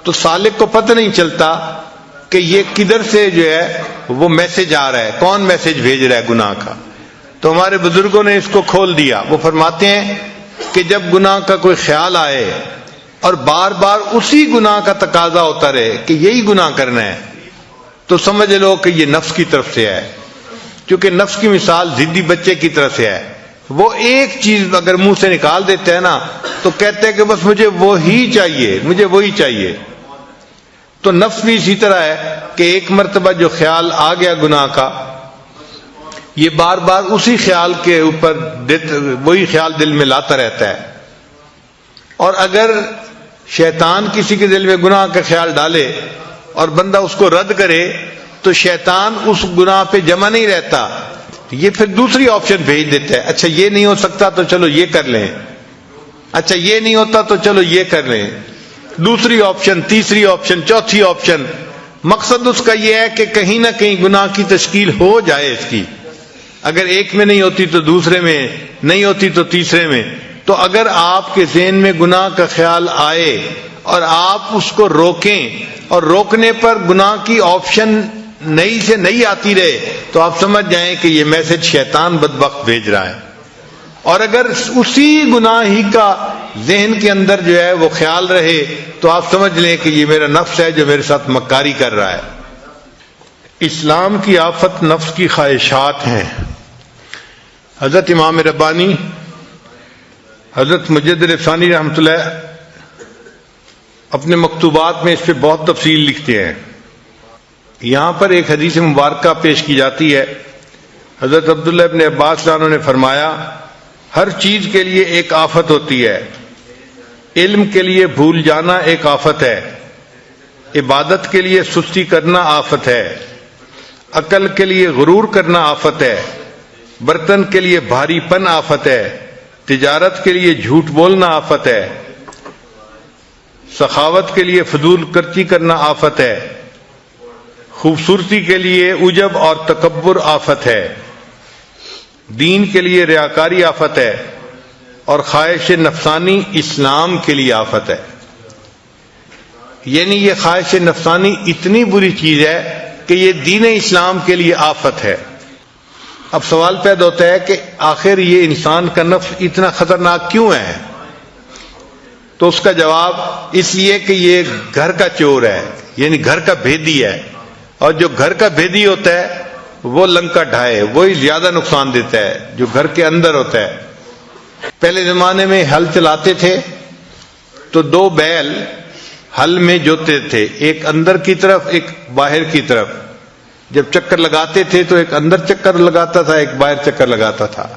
تو سالک کو پتہ نہیں چلتا کہ یہ کدھر سے جو ہے وہ میسج آ رہا ہے، کون میسج بھیج رہا ہے گناہ کا۔ تو ہمارے بزرگوں نے اس کو کھول دیا۔ وہ فرماتے ہیں کہ جب گناہ کا کوئی خیال آئے اور بار بار اسی گناہ کا تقاضا ہوتا رہے کہ یہی گناہ کرنا ہے، تو سمجھ لو کہ یہ نفس کی طرف سے ہے۔ کیونکہ نفس کی مثال ضدی بچے کی طرف سے ہے، وہ ایک چیز اگر منہ سے نکال دیتے ہیں نا تو کہتے ہیں کہ بس مجھے وہی چاہیے، مجھے وہی چاہیے۔ تو نفس بھی اسی طرح ہے کہ ایک مرتبہ جو خیال آ گیا گناہ کا، یہ بار بار اسی خیال کے اوپر وہی خیال دل میں لاتا رہتا ہے. اور اگر شیطان کسی کے دل میں گناہ کا خیال ڈالے اور بندہ اس کو رد کرے تو شیطان اس گناہ پہ جمع نہیں رہتا، یہ پھر دوسری آپشن بھیج دیتا ہے. اچھا یہ نہیں ہو سکتا تو چلو یہ کر لیں، اچھا یہ نہیں ہوتا تو چلو یہ کر لیں، دوسری آپشن، تیسری آپشن، چوتھی آپشن. مقصد اس کا یہ ہے کہ کہیں نہ کہیں گناہ کی تشکیل ہو جائے اس کی. اگر ایک میں نہیں ہوتی تو دوسرے میں، نہیں ہوتی تو تیسرے میں. تو اگر آپ کے ذہن میں گناہ کا خیال آئے اور آپ اس کو روکیں اور روکنے پر گناہ کی آپشن نئی سے نئی آتی رہے تو آپ سمجھ جائیں کہ یہ میسج شیطان بدبخت بھیج رہا ہے. اور اگر اسی گناہ ہی کا ذہن کے اندر جو ہے وہ خیال رہے تو آپ سمجھ لیں کہ یہ میرا نفس ہے جو میرے ساتھ مکاری کر رہا ہے. اسلام کی آفت نفس کی خواہشات ہیں. حضرت امام ربانی، حضرت مجدد ثانی رحمۃ اللہ اپنے مکتوبات میں اس پہ بہت تفصیل لکھتے ہیں. یہاں پر ایک حدیث مبارکہ پیش کی جاتی ہے. حضرت عبداللہ ابن عباس عنہ نے فرمایا ہر چیز کے لیے ایک آفت ہوتی ہے. علم کے لیے بھول جانا ایک آفت ہے، عبادت کے لیے سستی کرنا آفت ہے، عقل کے لیے غرور کرنا آفت ہے، برتن کے لیے بھاری پن آفت ہے، تجارت کے لیے جھوٹ بولنا آفت ہے، سخاوت کے لیے فضول خرچی کرنا آفت ہے، خوبصورتی کے لیے عجب اور تکبر آفت ہے، دین کے لیے ریاکاری آفت ہے، اور خواہش نفسانی اسلام کے لیے آفت ہے. یعنی یہ خواہش نفسانی اتنی بری چیز ہے کہ یہ دین اسلام کے لیے آفت ہے. اب سوال پیدا ہوتا ہے کہ آخر یہ انسان کا نفس اتنا خطرناک کیوں ہے؟ تو اس کا جواب اس لیے کہ یہ گھر کا چور ہے، یعنی گھر کا بھیدی ہے. اور جو گھر کا بھیدی ہوتا ہے وہ لنکا ڈھائے، وہی زیادہ نقصان دیتا ہے جو گھر کے اندر ہوتا ہے. پہلے زمانے میں ہل چلاتے تھے تو دو بیل ہل میں جوتے تھے، ایک اندر کی طرف ایک باہر کی طرف. جب چکر لگاتے تھے تو ایک اندر چکر لگاتا تھا، ایک باہر چکر لگاتا تھا.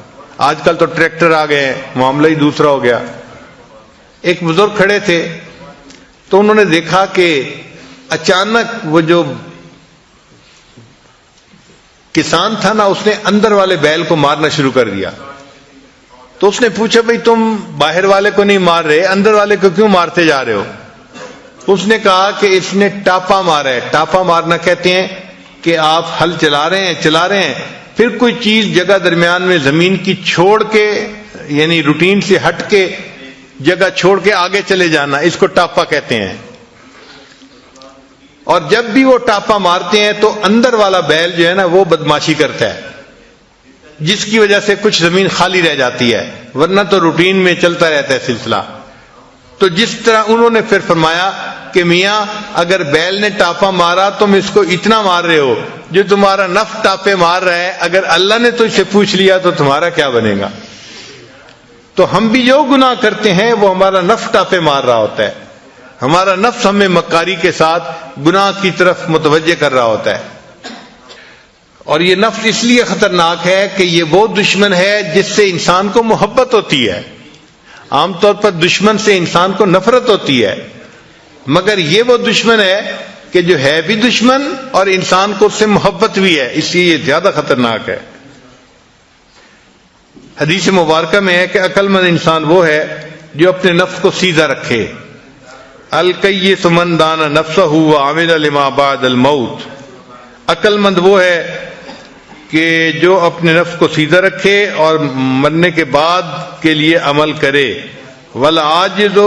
آج کل تو ٹریکٹر آ گئے ہیں، معاملہ ہی دوسرا ہو گیا. ایک بزرگ کھڑے تھے تو انہوں نے دیکھا کہ اچانک وہ جو کسان تھا نا اس نے اندر والے بیل کو مارنا شروع کر دیا. تو اس نے پوچھا بھئی تم باہر والے کو نہیں مار رہے، اندر والے کو کیوں مارتے جا رہے ہو؟ اس نے کہا کہ اس نے ٹاپا مارا ہے. ٹاپا مارنا کہتے ہیں کہ آپ ہل چلا رہے ہیں پھر کوئی چیز جگہ درمیان میں زمین کی چھوڑ کے، یعنی روٹین سے ہٹ کے جگہ چھوڑ کے آگے چلے جانا، اس کو ٹاپا کہتے ہیں. اور جب بھی وہ ٹاپا مارتے ہیں تو اندر والا بیل جو ہے نا وہ بدماشی کرتا ہے، جس کی وجہ سے کچھ زمین خالی رہ جاتی ہے، ورنہ تو روٹین میں چلتا رہتا ہے سلسلہ. تو جس طرح انہوں نے پھر فرمایا کہ میاں اگر بیل نے ٹاپا مارا تم اس کو اتنا مار رہے ہو، جو تمہارا نفس ٹاپے مار رہا ہے، اگر اللہ نے تو اسے پوچھ لیا تو تمہارا کیا بنے گا؟ تو ہم بھی جو گناہ کرتے ہیں وہ ہمارا نفس ٹاپے مار رہا ہوتا ہے، ہمارا نفس ہمیں مکاری کے ساتھ گناہ کی طرف متوجہ کر رہا ہوتا ہے. اور یہ نفس اس لیے خطرناک ہے کہ یہ وہ دشمن ہے جس سے انسان کو محبت ہوتی ہے. عام طور پر دشمن سے انسان کو نفرت ہوتی ہے، مگر یہ وہ دشمن ہے کہ جو ہے بھی دشمن اور انسان کو اس سے محبت بھی ہے، اس لیے یہ زیادہ خطرناک ہے. حدیث مبارکہ میں ہے کہ عقل مند انسان وہ ہے جو اپنے نفس کو سیدھا رکھے. الکیس من دان نفسہ وعمل لما بعد الموت. عقل مند وہ ہے کہ جو اپنے نفس کو سیدھا رکھے اور مرنے کے بعد کے لیے عمل کرے. والعاجز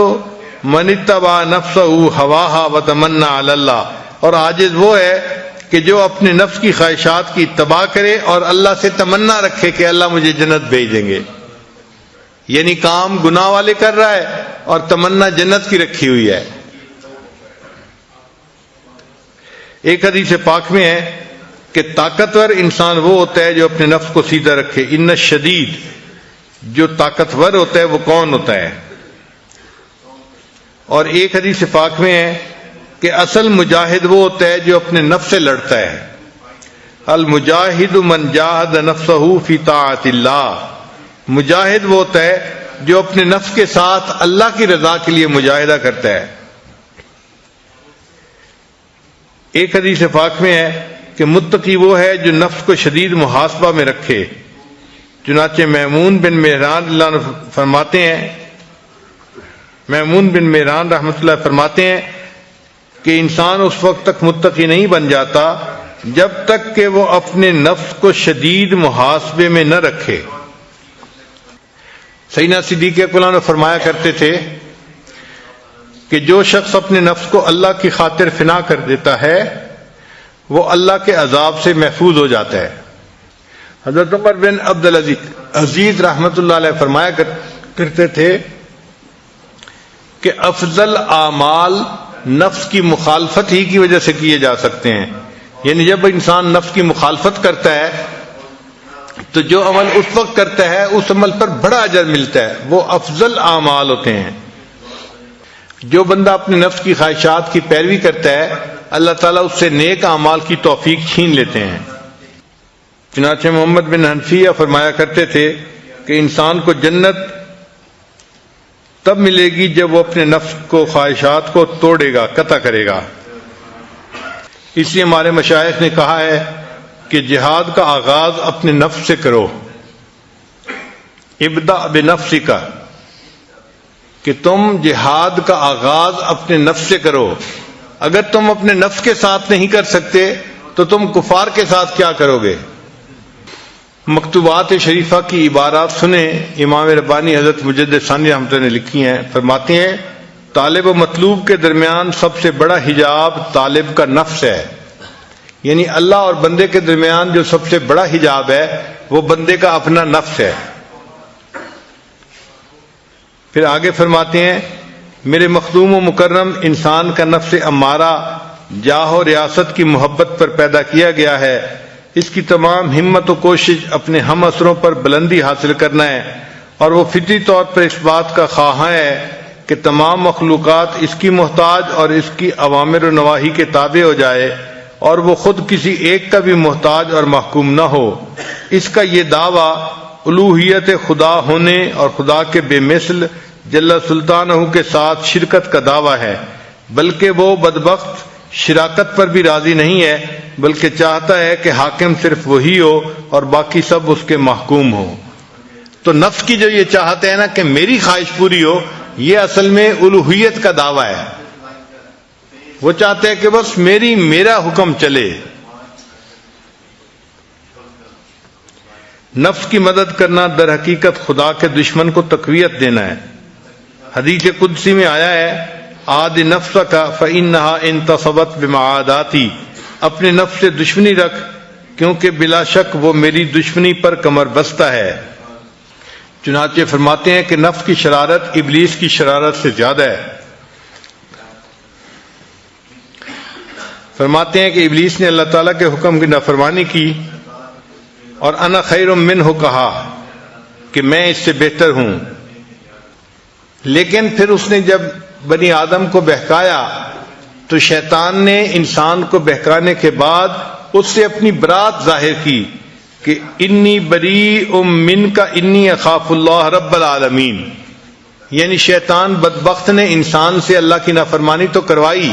من اتبع نفسہ ہواہا وتمنى علی اللہ. اور عاجز وہ ہے کہ جو اپنے نفس کی خواہشات کی اتباع کرے اور اللہ سے تمنا رکھے کہ اللہ مجھے جنت بھیج دیں گے. یعنی کام گناہ والے کر رہا ہے اور تمنا جنت کی رکھی ہوئی ہے. ایک حدیث پاک میں ہے کہ طاقتور انسان وہ ہوتا ہے جو اپنے نفس کو سیدھا رکھے. ان الشدید، جو طاقتور ہوتا ہے وہ کون ہوتا ہے؟ اور ایک حدیث پاک میں ہے کہ اصل مجاہد وہ ہوتا ہے جو اپنے نفس سے لڑتا ہے. المجاہد من جاہد نفسہ فی طاعت اللہ، مجاہد وہ ہوتا ہے جو اپنے نفس کے ساتھ اللہ کی رضا کے لیے مجاہدہ کرتا ہے۔ ایک حدیث پاک میں ہے کہ متقی وہ ہے جو نفس کو شدید محاسبہ میں رکھے۔ چنانچہ میمون بن مہران اللہ عنہ فرماتے ہیں، میمون بن مہران رحمۃ اللہ فرماتے ہیں کہ انسان اس وقت تک متقی نہیں بن جاتا جب تک کہ وہ اپنے نفس کو شدید محاسبے میں نہ رکھے۔ سیدنا صدیق اکبر نے فرمایا کرتے تھے کہ جو شخص اپنے نفس کو اللہ کی خاطر فنا کر دیتا ہے وہ اللہ کے عذاب سے محفوظ ہو جاتا ہے۔ حضرت عمر بن عبد العزیز رحمۃ اللہ علیہ فرمایا کرتے تھے کہ افضل اعمال نفس کی مخالفت ہی کی وجہ سے کیے جا سکتے ہیں، یعنی جب انسان نفس کی مخالفت کرتا ہے تو جو عمل اس وقت کرتا ہے اس عمل پر بڑا اجر ملتا ہے، وہ افضل اعمال ہوتے ہیں۔ جو بندہ اپنے نفس کی خواہشات کی پیروی کرتا ہے اللہ تعالیٰ اس سے نیک اعمال کی توفیق چھین لیتے ہیں۔ چنانچہ محمد بن حنفیہ فرمایا کرتے تھے کہ انسان کو جنت تب ملے گی جب وہ اپنے نفس کو خواہشات کو توڑے گا، قطع کرے گا۔ اس لیے ہمارے مشائخ نے کہا ہے کہ جہاد کا آغاز اپنے نفس سے کرو، ابدأ بنفسک، کہ تم جہاد کا آغاز اپنے نفس سے کرو۔ اگر تم اپنے نفس کے ساتھ نہیں کر سکتے تو تم کفار کے ساتھ کیا کرو گے؟ مکتوبات شریفہ کی عبارات سنیں، امام ربانی حضرت مجدد ثانی رحمۃ اللہ نے لکھی ہیں، فرماتے ہیں طالب و مطلوب کے درمیان سب سے بڑا حجاب طالب کا نفس ہے، یعنی اللہ اور بندے کے درمیان جو سب سے بڑا حجاب ہے وہ بندے کا اپنا نفس ہے۔ پھر آگے فرماتے ہیں میرے مخدوم و مکرم، انسان کا نفس امارہ جاہ و ریاست کی محبت پر پیدا کیا گیا ہے، اس کی تمام ہمت و کوشش اپنے ہم اثروں پر بلندی حاصل کرنا ہے، اور وہ فطری طور پر اس بات کا خواہاں ہے کہ تمام مخلوقات اس کی محتاج اور اس کی اوامر و نواہی کے تابع ہو جائے، اور وہ خود کسی ایک کا بھی محتاج اور محکوم نہ ہو۔ اس کا یہ دعویٰ الوہیت خدا ہونے اور خدا کے بے مثل جل سلطانہ کے ساتھ شرکت کا دعویٰ ہے، بلکہ وہ بدبخت شراکت پر بھی راضی نہیں ہے، بلکہ چاہتا ہے کہ حاکم صرف وہی ہو اور باقی سب اس کے محکوم ہو۔ تو نفس کی جو یہ چاہت ہے نا کہ میری خواہش پوری ہو، یہ اصل میں الوہیت کا دعویٰ ہے۔ وہ چاہتے ہیں کہ بس میرا حکم چلے۔ نفس کی مدد کرنا در حقیقت خدا کے دشمن کو تقویت دینا ہے۔ حدیث قدسی میں آیا ہے عاد نفسک فإنها انتصبت بمعاداتی، اپنے نفس سے دشمنی رکھ کیونکہ بلا شک وہ میری دشمنی پر کمر بستہ ہے۔ چنانچہ فرماتے ہیں کہ نفس کی شرارت ابلیس کی شرارت سے زیادہ ہے۔ فرماتے ہیں کہ ابلیس نے اللہ تعالیٰ کے حکم کی نافرمانی کی اور انا خیر منہ کہا کہ میں اس سے بہتر ہوں، لیکن پھر اس نے جب بنی آدم کو بہکایا تو شیطان نے انسان کو بہکانے کے بعد اس سے اپنی برات ظاہر کی کہ انی بریء منک انی اخاف اللہ رب العالمین، یعنی شیطان بدبخت نے انسان سے اللہ کی نافرمانی تو کروائی،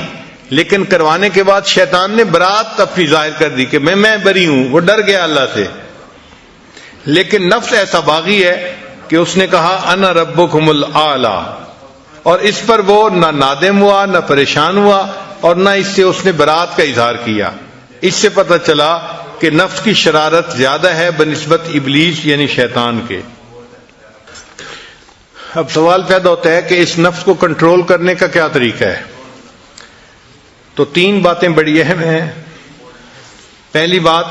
لیکن کروانے کے بعد شیطان نے برات اپنی ظاہر کر دی کہ میں بری ہوں، وہ ڈر گیا اللہ سے۔ لیکن نفس ایسا باغی ہے کہ اس نے کہا انا ربکم الاعلی، اور اس پر وہ نہ نادم ہوا نہ پریشان ہوا اور نہ اس سے اس نے برات کا اظہار کیا۔ اس سے پتہ چلا کہ نفس کی شرارت زیادہ ہے بنسبت ابلیس یعنی شیطان کے۔ اب سوال پیدا ہوتا ہے کہ اس نفس کو کنٹرول کرنے کا کیا طریقہ ہے؟ تو تین باتیں بڑی اہم ہیں۔ پہلی بات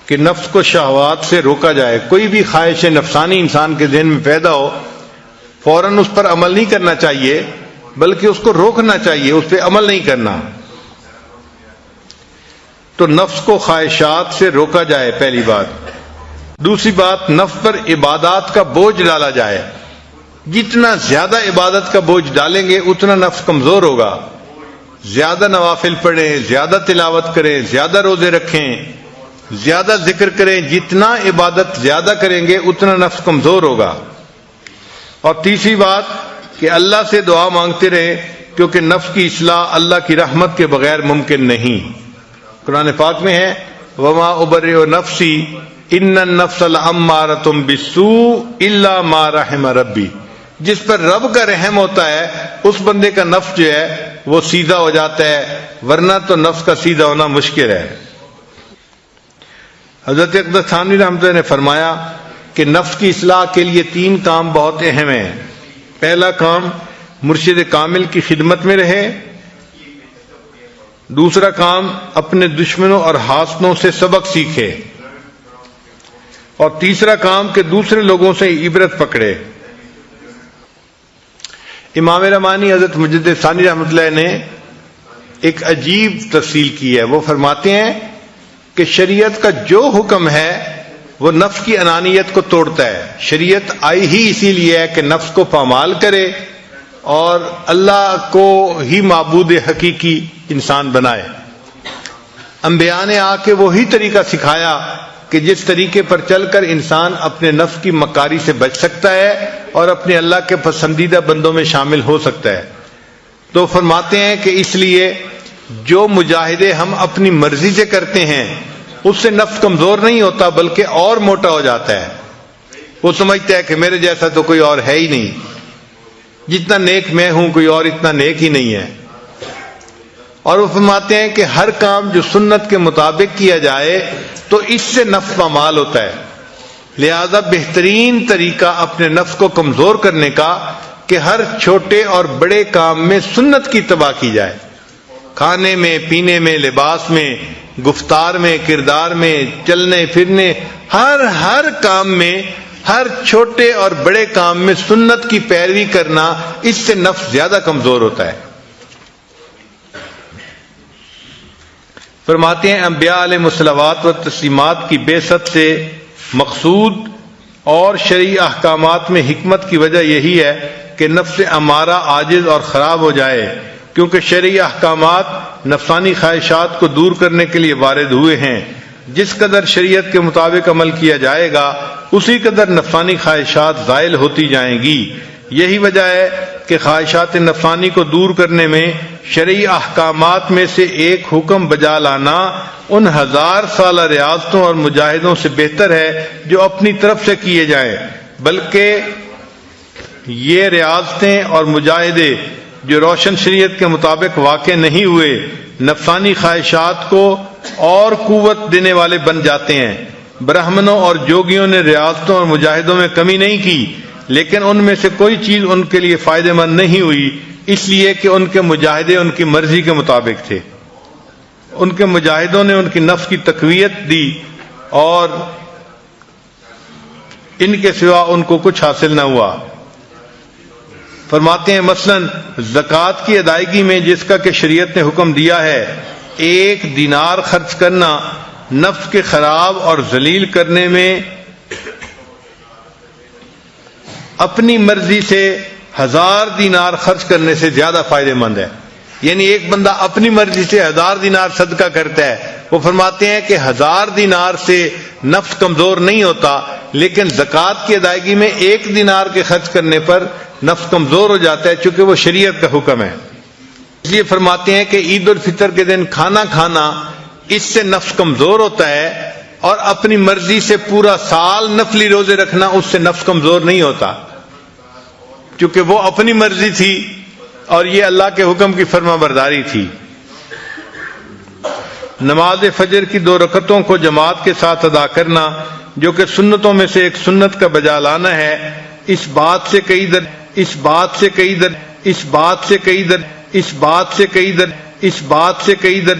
کہ نفس کو شہوات سے روکا جائے، کوئی بھی خواہش نفسانی انسان کے ذہن میں پیدا ہو فوراً اس پر عمل نہیں کرنا چاہیے، بلکہ اس کو روکنا چاہیے، اس پہ عمل نہیں کرنا۔ تو نفس کو خواہشات سے روکا جائے، پہلی بات۔ دوسری بات، نفس پر عبادات کا بوجھ ڈالا جائے۔ جتنا زیادہ عبادت کا بوجھ ڈالیں گے اتنا نفس کمزور ہوگا۔ زیادہ نوافل پڑھیں، زیادہ تلاوت کریں، زیادہ روزے رکھیں، زیادہ ذکر کریں، جتنا عبادت زیادہ کریں گے اتنا نفس کمزور ہوگا. اور تیسری بات کہ اللہ سے دعا مانگتے رہیں، کیونکہ نفس کی اصلاح اللہ کی رحمت کے بغیر ممکن نہیں. قرآن پاک میں ہے وما ابرئ نفسی ان النفس لامارۃ بالسوء الا ما رحم ربی. جس پر رب کا رحم ہوتا ہے اس بندے کا نفس جو ہے وہ سیدھا ہو جاتا ہے، ورنہ تو نفس کا سیدھا ہونا مشکل ہے. حضرت اقدس تھانوی رحمۃ اللہ نے فرمایا کہ نفس کی اصلاح کے لیے 3 کام بہت اہم ہیں. پہلا کام مرشد کامل کی خدمت میں رہے. دوسرا کام اپنے دشمنوں اور حاسدوں سے سبق سیکھے. اور تیسرا کام کہ دوسرے لوگوں سے عبرت پکڑے. امام رحمانی حضرت مجدد ثانی رحمۃ اللہ نے ایک عجیب تفصیل کی ہے. وہ فرماتے ہیں کہ شریعت کا جو حکم ہے وہ نفس کی انانیت کو توڑتا ہے. شریعت آئی ہی اسی لیے ہے کہ نفس کو پامال کرے اور اللہ کو ہی معبود حقیقی انسان بنائے. انبیاء نے آ کے وہی طریقہ سکھایا کہ جس طریقے پر چل کر انسان اپنے نفس کی مکاری سے بچ سکتا ہے اور اپنے اللہ کے پسندیدہ بندوں میں شامل ہو سکتا ہے. تو فرماتے ہیں کہ اس لیے جو مجاہدے ہم اپنی مرضی سے کرتے ہیں اس سے نفس کمزور نہیں ہوتا بلکہ اور موٹا ہو جاتا ہے. وہ سمجھتا ہے کہ میرے جیسا تو کوئی اور ہے ہی نہیں، جتنا نیک میں ہوں کوئی اور اتنا نیک ہی نہیں ہے. اور وہ فرماتے ہیں کہ ہر کام جو سنت کے مطابق کیا جائے تو اس سے نفس پامال ہوتا ہے. لہذا بہترین طریقہ اپنے نفس کو کمزور کرنے کا کہ ہر چھوٹے اور بڑے کام میں سنت کی اتباع کی جائے. کھانے میں، پینے میں، لباس میں، گفتار میں، کردار میں، چلنے پھرنے، ہر کام میں، ہر چھوٹے اور بڑے کام میں سنت کی پیروی کرنا، اس سے نفس زیادہ کمزور ہوتا ہے. فرماتے ہیں انبیاء علیہ الصلوات و تسلیمات کی بعثت سے مقصود اور شرعی احکامات میں حکمت کی وجہ یہی ہے کہ نفس امارہ عاجز اور خراب ہو جائے، کیونکہ شرعی احکامات نفسانی خواہشات کو دور کرنے کے لیے وارد ہوئے ہیں. جس قدر شریعت کے مطابق عمل کیا جائے گا اسی قدر نفسانی خواہشات زائل ہوتی جائیں گی. یہی وجہ ہے کہ خواہشات نفسانی کو دور کرنے میں شرعی احکامات میں سے ایک حکم بجا لانا ان 1000 سالہ ریاضتوں اور مجاہدوں سے بہتر ہے جو اپنی طرف سے کیے جائیں. بلکہ یہ ریاضتیں اور مجاہدے جو روشن شریعت کے مطابق واقع نہیں ہوئے نفسانی خواہشات کو اور قوت دینے والے بن جاتے ہیں. برہمنوں اور جوگیوں نے ریاضتوں اور مجاہدوں میں کمی نہیں کی، لیکن ان میں سے کوئی چیز ان کے لیے فائدہ مند نہیں ہوئی، اس لیے کہ ان کے مجاہدے ان کی مرضی کے مطابق تھے. ان کے مجاہدوں نے ان کی نفس کی تقویت دی اور ان کے سوا ان کو کچھ حاصل نہ ہوا. فرماتے ہیں مثلا زکوٰۃ کی ادائیگی میں جس کا کہ شریعت نے حکم دیا ہے 1 دینار خرچ کرنا نفس کے خراب اور ذلیل کرنے میں اپنی مرضی سے 1000 دینار خرچ کرنے سے زیادہ فائدہ مند ہے. یعنی ایک بندہ اپنی مرضی سے 1000 دینار صدقہ کرتا ہے، وہ فرماتے ہیں کہ 1000 دینار سے نفس کمزور نہیں ہوتا، لیکن زکوٰۃ کی ادائیگی میں 1 دینار کے خرچ کرنے پر نفس کمزور ہو جاتا ہے، چونکہ وہ شریعت کا حکم ہے. اس لیے فرماتے ہیں کہ عید الفطر کے دن کھانا کھانا اس سے نفس کمزور ہوتا ہے، اور اپنی مرضی سے پورا سال نفلی روزے رکھنا اس سے نفس کمزور نہیں ہوتا، چونکہ وہ اپنی مرضی تھی اور یہ اللہ کے حکم کی فرما برداری تھی. نماز فجر کی 2 رکعتوں کو جماعت کے ساتھ ادا کرنا جو کہ سنتوں میں سے ایک سنت کا بجا لانا ہے، اس بات سے کئی در